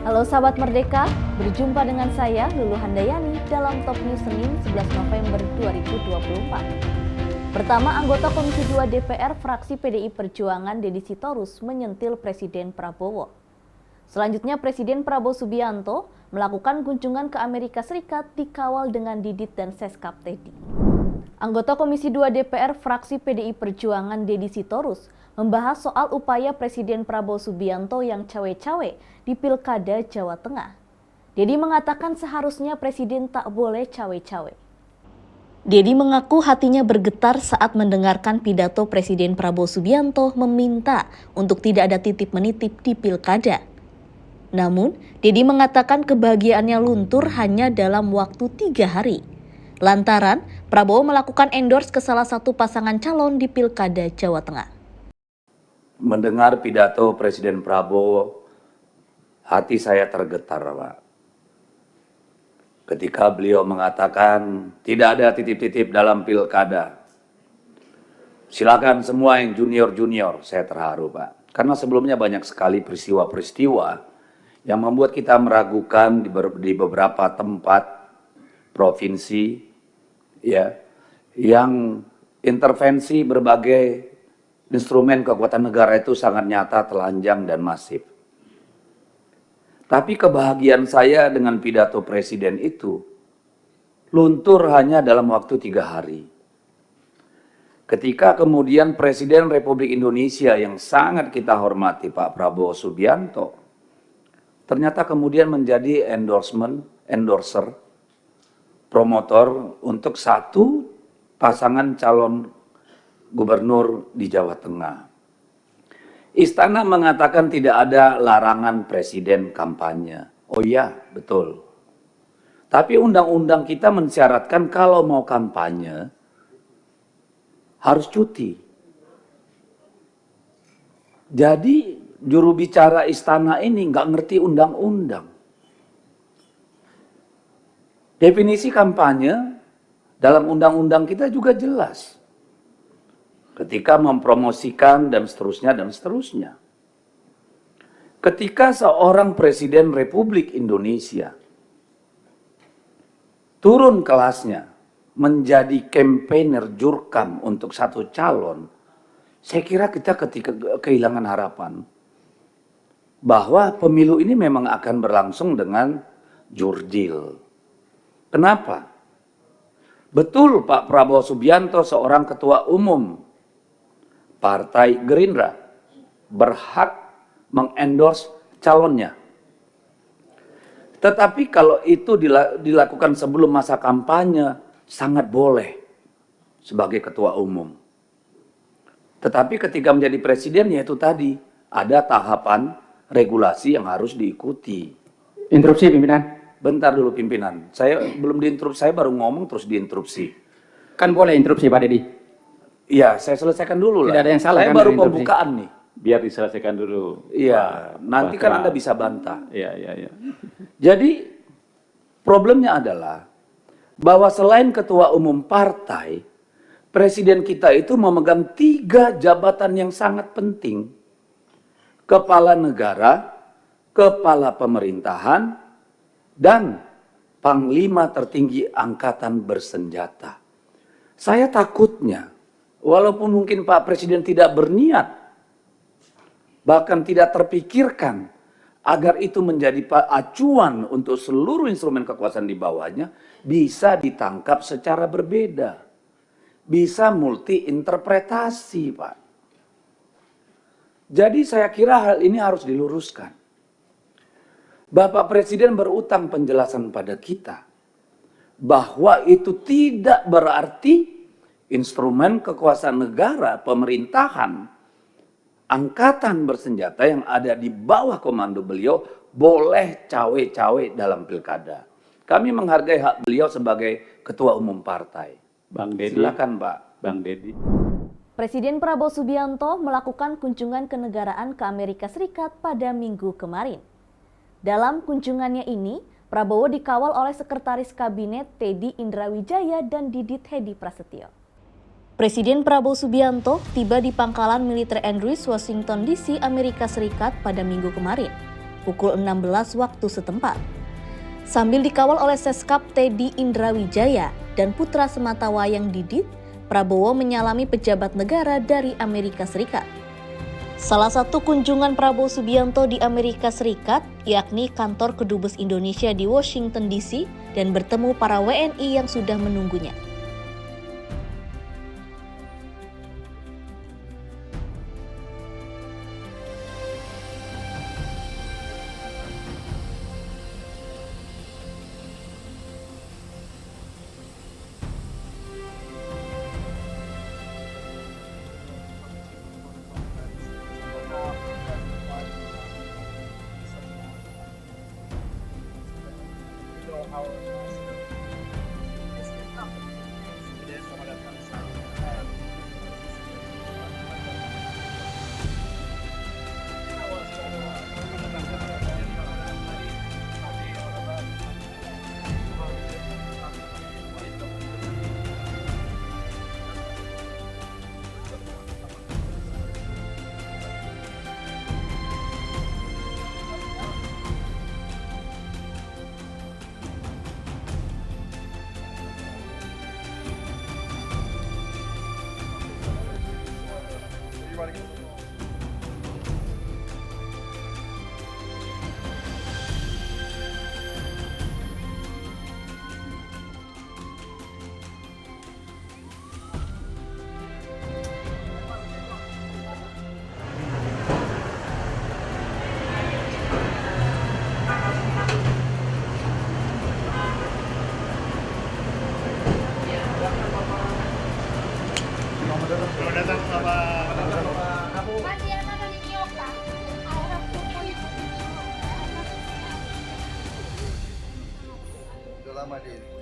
Halo sahabat Merdeka, berjumpa dengan saya Lulu Handayani dalam Top News Senin 11 November 2024. Pertama, anggota Komisi 2 DPR fraksi PDI Perjuangan Deddy Sitorus menyentil Presiden Prabowo. Selanjutnya, Presiden Prabowo Subianto melakukan kunjungan ke Amerika Serikat dikawal dengan Didit dan Seskap Teddy. Anggota Komisi 2 DPR fraksi PDI Perjuangan Deddy Sitorus membahas soal upaya Presiden Prabowo Subianto yang cawe-cawe di Pilkada Jawa Tengah. Deddy mengatakan seharusnya Presiden tak boleh cawe-cawe. Deddy mengaku hatinya bergetar saat mendengarkan pidato Presiden Prabowo Subianto meminta untuk tidak ada titip-menitip di Pilkada. Namun, Deddy mengatakan kebahagiaannya luntur hanya dalam waktu 3 hari. Lantaran Prabowo melakukan endorse ke salah satu pasangan calon di Pilkada Jawa Tengah. Mendengar pidato Presiden Prabowo, hati saya tergetar, Pak. Ketika beliau mengatakan tidak ada titip-titip dalam pilkada. Silakan semua yang junior-junior, saya terharu, Pak. Karena sebelumnya banyak sekali peristiwa-peristiwa yang membuat kita meragukan di beberapa tempat, provinsi, ya, yang intervensi berbagai instrumen kekuatan negara itu sangat nyata, telanjang, dan masif. Tapi kebahagiaan saya dengan pidato Presiden itu luntur hanya dalam waktu 3 hari. Ketika kemudian Presiden Republik Indonesia yang sangat kita hormati, Pak Prabowo Subianto, ternyata kemudian menjadi endorser, promotor untuk satu pasangan calon gubernur di Jawa Tengah. Istana mengatakan tidak ada larangan presiden kampanye. Oh iya, betul. Tapi undang-undang kita mensyaratkan kalau mau kampanye harus cuti. Jadi juru bicara istana ini nggak ngerti undang-undang. Definisi kampanye dalam undang-undang kita juga jelas. Ketika mempromosikan dan seterusnya dan seterusnya. Ketika seorang Presiden Republik Indonesia turun kelasnya menjadi campaigner jurkam untuk satu calon, saya kira kita ketika kehilangan harapan bahwa pemilu ini memang akan berlangsung dengan jurdil. Kenapa? Betul Pak Prabowo Subianto seorang ketua umum Partai Gerindra berhak mengendorse calonnya. Tetapi kalau itu dilakukan sebelum masa kampanye, sangat boleh sebagai ketua umum. Tetapi ketika menjadi presiden, yaitu tadi, ada tahapan regulasi yang harus diikuti. Interupsi pimpinan. Bentar dulu pimpinan, saya belum diinterupsi, saya baru ngomong terus diinterupsi. Kan boleh interupsi Pak Deddy. Iya, saya selesaikan dulu lah. Tidak ada yang salah saya kan baru dari pembukaan nih. Biar diselesaikan dulu. Iya, nanti kan Anda bisa bantah. Iya. Jadi problemnya adalah bahwa selain ketua umum partai, presiden kita itu memegang 3 jabatan yang sangat penting. Kepala negara, kepala pemerintahan, dan panglima tertinggi angkatan bersenjata. Saya takutnya, walaupun mungkin Pak Presiden tidak berniat, bahkan tidak terpikirkan agar itu menjadi acuan untuk seluruh instrumen kekuasaan di bawahnya, bisa ditangkap secara berbeda. Bisa multi interpretasi, Pak. Jadi saya kira hal ini harus diluruskan. Bapak Presiden berutang penjelasan pada kita bahwa itu tidak berarti instrumen kekuasaan negara, pemerintahan, angkatan bersenjata yang ada di bawah komando beliau boleh cawe-cawe dalam pilkada. Kami menghargai hak beliau sebagai ketua umum partai. Bang Deddy. Silakan Pak. Bang Deddy. Presiden Prabowo Subianto melakukan kunjungan kenegaraan ke Amerika Serikat pada Minggu kemarin. Dalam kunjungannya ini, Prabowo dikawal oleh Sekretaris Kabinet Teddy Indrawijaya dan Didit Hedi Prasetyo. Presiden Prabowo Subianto tiba di pangkalan militer Andrews, Washington DC, Amerika Serikat pada Minggu kemarin. pukul 16 waktu setempat. Sambil dikawal oleh Seskap Teddy Indrawijaya dan putra sematawayang Didit, Prabowo menyalami pejabat negara dari Amerika Serikat. Salah satu kunjungan Prabowo Subianto di Amerika Serikat, yakni kantor Kedubes Indonesia di Washington DC dan bertemu para WNI yang sudah menunggunya.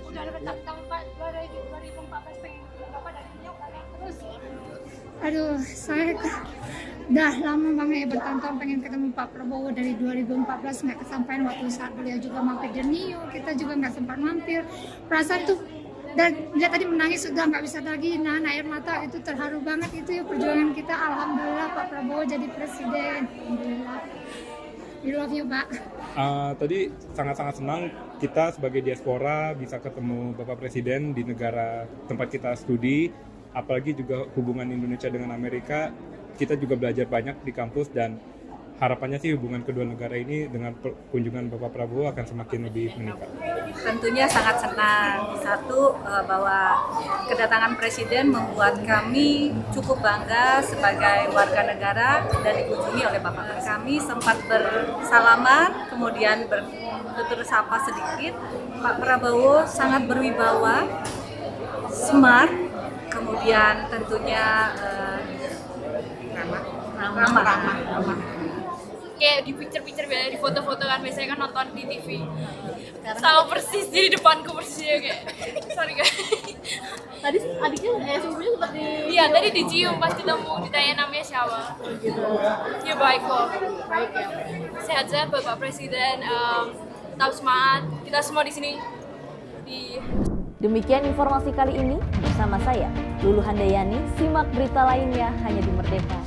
Udah dekat tahun 2014 pengen Bapak dari New York terus. Aduh, saya udah lama banget ya bertahun-tahun pengen ketemu Pak Prabowo dari 2014 nggak kesampaian waktu saat beliau juga mampir di New York, kita juga nggak sempat mampir. Perasaan tuh dan dia tadi menangis sudah nggak bisa lagi, nahan air mata, itu terharu banget itu ya perjuangan kita. Alhamdulillah Pak Prabowo jadi presiden. Alhamdulillah. We love you, Pak. Tadi sangat-sangat senang kita sebagai diaspora bisa ketemu Bapak Presiden di negara tempat kita studi, apalagi juga hubungan Indonesia dengan Amerika. Kita juga belajar banyak di kampus dan harapannya sih hubungan kedua negara ini dengan kunjungan Bapak Prabowo akan semakin lebih meningkat. Tentunya sangat senang. Satu, bahwa kedatangan Presiden membuat kami cukup bangga sebagai warga negara dan dikunjungi oleh Bapak. Kami sempat bersalaman, kemudian bertutur sapa sedikit. Pak Prabowo sangat berwibawa, smart, kemudian tentunya ramah. Kayak di picture-picture biasanya di foto-foto kan biasanya kan nonton di TV. Sama persis di depanku persisnya kayak. Sorry guys. Tadi adiknya sebelumnya sempat di... Iya, tadi dicium pas ketemu ditanya namanya siapa. Ya baik kok. Baik ya. Sehat-sehat Bapak Presiden. Tetap semangat. Kita semua di sini. Demikian informasi kali ini bersama saya, Lulu Handayani. Simak berita lainnya hanya di Merdeka.